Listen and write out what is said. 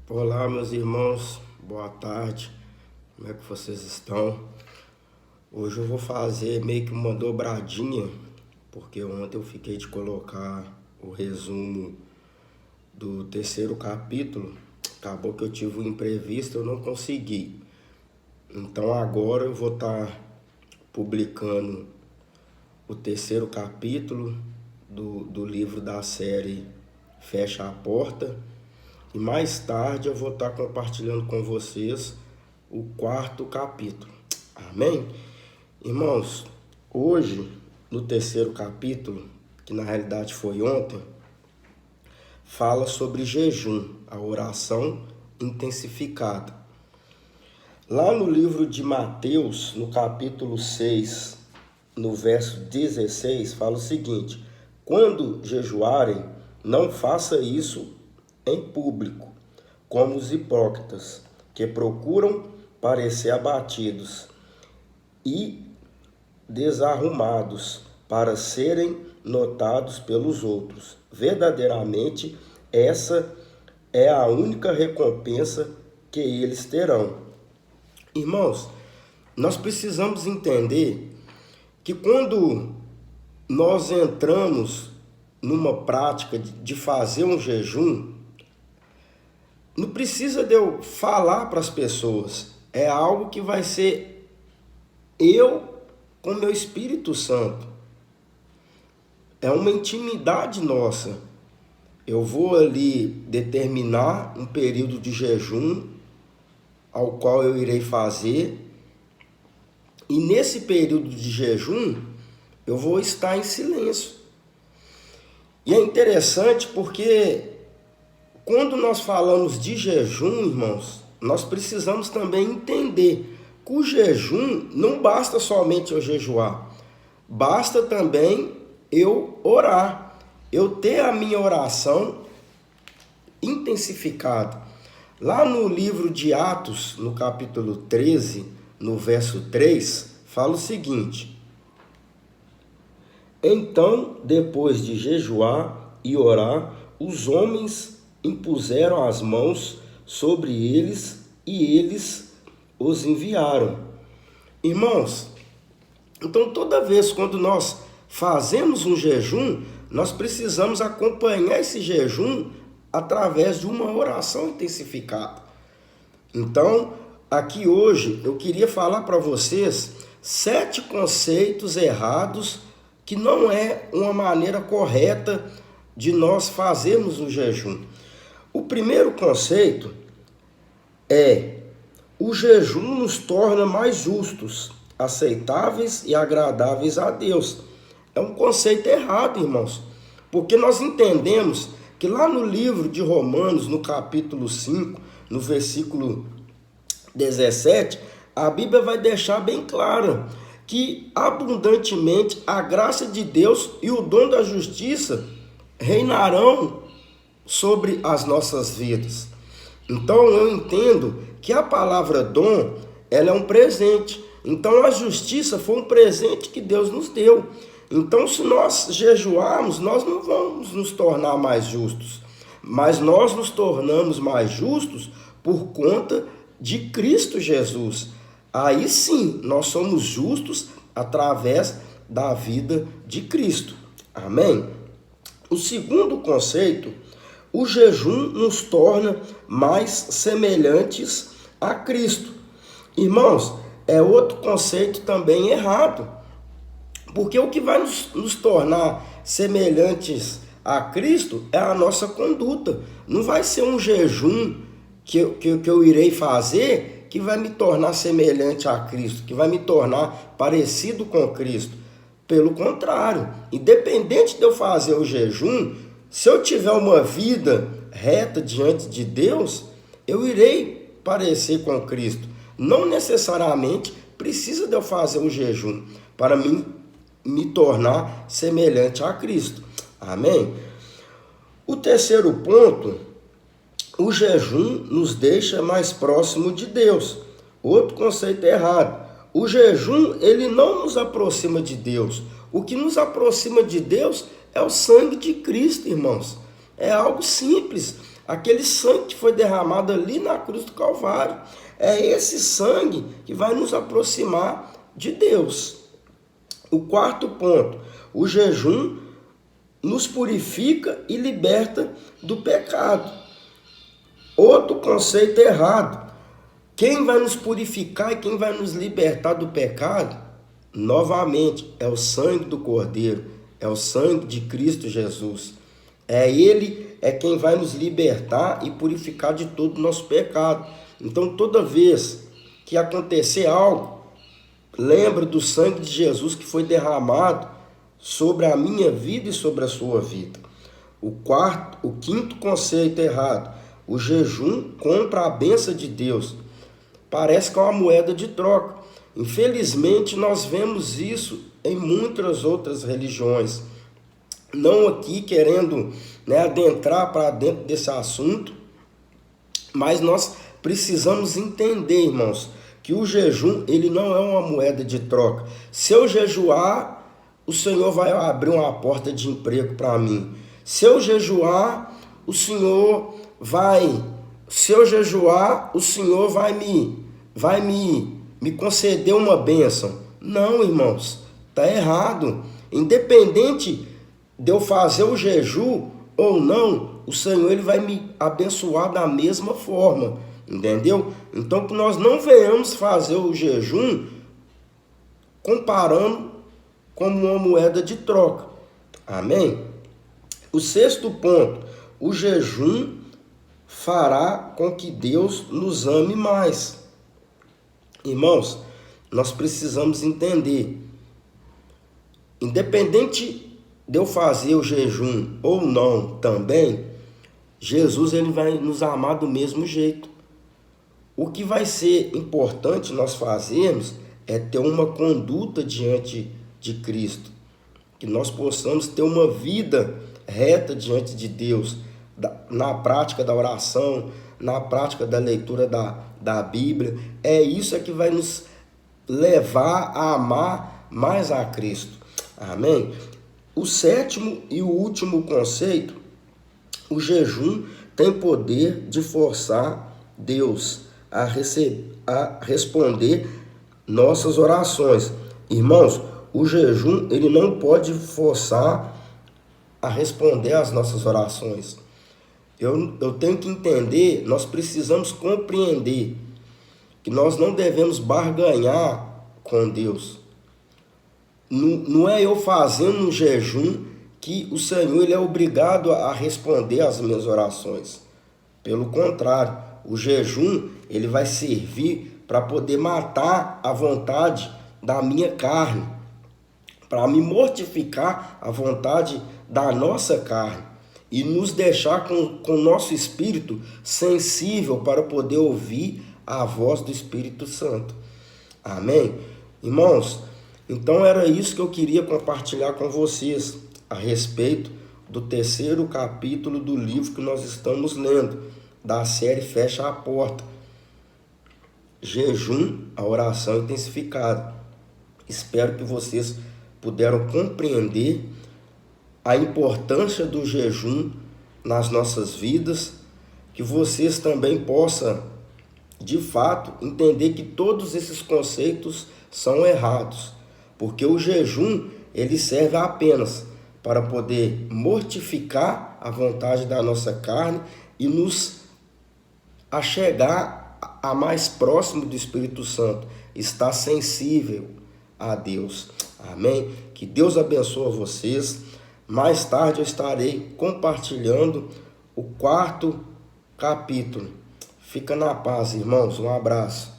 Olá, meus irmãos, boa tarde, como é que vocês estão? Hoje eu vou fazer meio que uma dobradinha, porque ontem eu fiquei de colocar o resumo do terceiro capítulo, acabou que eu tive um imprevisto, eu não consegui. Então agora eu vou estar publicando o terceiro capítulo do livro da série Fecha a Porta. E mais tarde eu vou estar compartilhando com vocês o quarto capítulo. Amém? Irmãos, hoje, no terceiro capítulo, que na realidade foi ontem, fala sobre jejum, a oração intensificada. Lá no livro de Mateus, no capítulo 6, no verso 16, fala o seguinte: quando jejuarem, não faça isso em público, como os hipócritas, que procuram parecer abatidos e desarrumados para serem notados pelos outros. Verdadeiramente, essa é a única recompensa que eles terão. Irmãos, nós precisamos entender que quando nós entramos numa prática de fazer um jejum, não precisa de eu falar para as pessoas. É algo que vai ser eu com meu Espírito Santo. É uma intimidade nossa. Eu vou ali determinar um período de jejum ao qual eu irei fazer. E nesse período de jejum, eu vou estar em silêncio. E é interessante porque quando nós falamos de jejum, irmãos, nós precisamos também entender que o jejum não basta somente eu jejuar, basta também eu orar, eu ter a minha oração intensificada. Lá no livro de Atos, no capítulo 13, no verso 3, fala o seguinte: então, depois de jejuar e orar, os homens impuseram as mãos sobre eles e eles os enviaram. Irmãos, então toda vez quando nós fazemos um jejum, nós precisamos acompanhar esse jejum através de uma oração intensificada. Então, aqui hoje eu queria falar para vocês 7 conceitos errados que não é uma maneira correta de nós fazermos o jejum. O primeiro conceito é: o jejum nos torna mais justos, aceitáveis e agradáveis a Deus. É um conceito errado, irmãos, porque nós entendemos que lá no livro de Romanos, no capítulo 5, no versículo 17, a Bíblia vai deixar bem claro que abundantemente a graça de Deus e o dom da justiça reinarão sobre as nossas vidas. Então eu entendo que a palavra dom, ela é um presente. Então a justiça foi um presente que Deus nos deu. Então se nós jejuarmos, nós não vamos nos tornar mais justos, mas nós nos tornamos mais justos por conta de Cristo Jesus. Aí sim, nós somos justos através da vida de Cristo. Amém? O segundo conceito: o jejum nos torna mais semelhantes a Cristo. Irmãos, é outro conceito também errado. Porque o que vai nos tornar semelhantes a Cristo é a nossa conduta. Não vai ser um jejum que eu irei fazer que vai me tornar semelhante a Cristo, que vai me tornar parecido com Cristo. Pelo contrário, independente de eu fazer o jejum, se eu tiver uma vida reta diante de Deus, eu irei parecer com Cristo. Não necessariamente precisa de eu fazer um jejum para me tornar semelhante a Cristo. Amém? O terceiro ponto: o jejum nos deixa mais próximo de Deus. Outro conceito errado: o jejum, ele não nos aproxima de Deus. O que nos aproxima de Deus é o sangue de Cristo, irmãos. É algo simples. aquele sangue que foi derramado ali na cruz do Calvário. É esse sangue que vai nos aproximar de Deus. O quarto ponto, o jejum nos purifica e liberta do pecado. Outro conceito errado. Quem vai nos purificar e quem vai nos libertar do pecado, novamente, é o sangue do Cordeiro, é o sangue de Cristo Jesus. Ele é quem vai nos libertar e purificar de todo o nosso pecado. Então, toda vez que acontecer algo, lembra do sangue de Jesus que foi derramado sobre a minha vida e sobre a sua vida. O quinto conceito errado, o jejum compra a bênção de Deus. Parece que é uma moeda de troca. Infelizmente, nós vemos isso em muitas outras religiões. Não aqui querendo, adentrar para dentro desse assunto, mas nós precisamos entender, irmãos, que o jejum ele não é uma moeda de troca. Se eu jejuar, o Senhor vai abrir uma porta de emprego para mim. Se eu jejuar, o Senhor vai me conceder uma bênção. Não, irmãos, está errado. Independente de eu fazer o jejum ou não, o Senhor ele vai me abençoar da mesma forma, entendeu? Então que nós não venhamos fazer o jejum comparando como uma moeda de troca. Amém? O sexto ponto, o jejum fará com que Deus nos ame mais. Irmãos, nós precisamos entender, independente de eu fazer o jejum ou não também, Jesus ele vai nos amar do mesmo jeito. O que vai ser importante nós fazermos é ter uma conduta diante de Cristo, que nós possamos ter uma vida reta diante de Deus, na prática da oração, na prática da leitura da Bíblia. É isso que vai nos levar a amar mais a Cristo. Amém? O sétimo e o último conceito, o jejum tem poder de forçar Deus a responder nossas orações. Irmãos, o jejum ele não pode forçar a responder às nossas orações. Eu tenho que entender, nós precisamos compreender que nós não devemos barganhar com Deus. Não é eu fazendo um jejum que o Senhor ele é obrigado a responder às minhas orações. Pelo contrário, o jejum ele vai servir para poder matar a vontade da minha carne, para me mortificar a vontade da nossa carne e nos deixar com o nosso espírito sensível para poder ouvir a voz do Espírito Santo. Amém? Irmãos, então era isso que eu queria compartilhar com vocês a respeito do terceiro capítulo do livro que nós estamos lendo, da série Fecha a Porta. Jejum, a oração intensificada. Espero que vocês puderam compreender a importância do jejum nas nossas vidas, que vocês também possam, de fato, entender que todos esses conceitos são errados, porque o jejum ele serve apenas para poder mortificar a vontade da nossa carne e nos achegar a mais próximo do Espírito Santo, estar sensível a Deus. Amém? Que Deus abençoe vocês. Mais tarde eu estarei compartilhando o quarto capítulo. Fica na paz, irmãos. Um abraço.